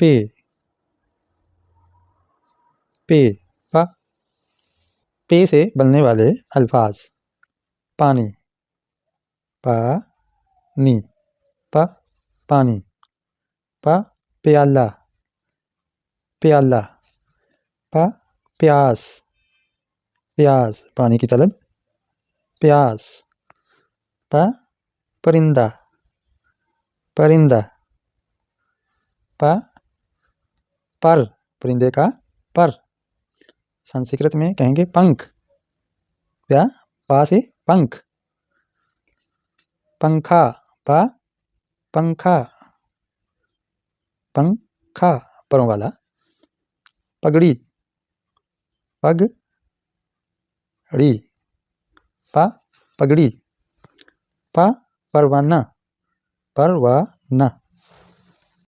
पे पे पा पे से बनने वाले अल्फाज पानी पानी पा पानी पा प्याला प्याला पा प्यास प्यास पानी की तलब प्यास पा परिंदा परिंदा पा पर परिंदे का पर संस्कृत में कहेंगे पंख क्या पा से पंख पंखा पा पंखा पंखा परों वाला पगड़ी पगड़ी पा पगड़ी पा परवाना परवाना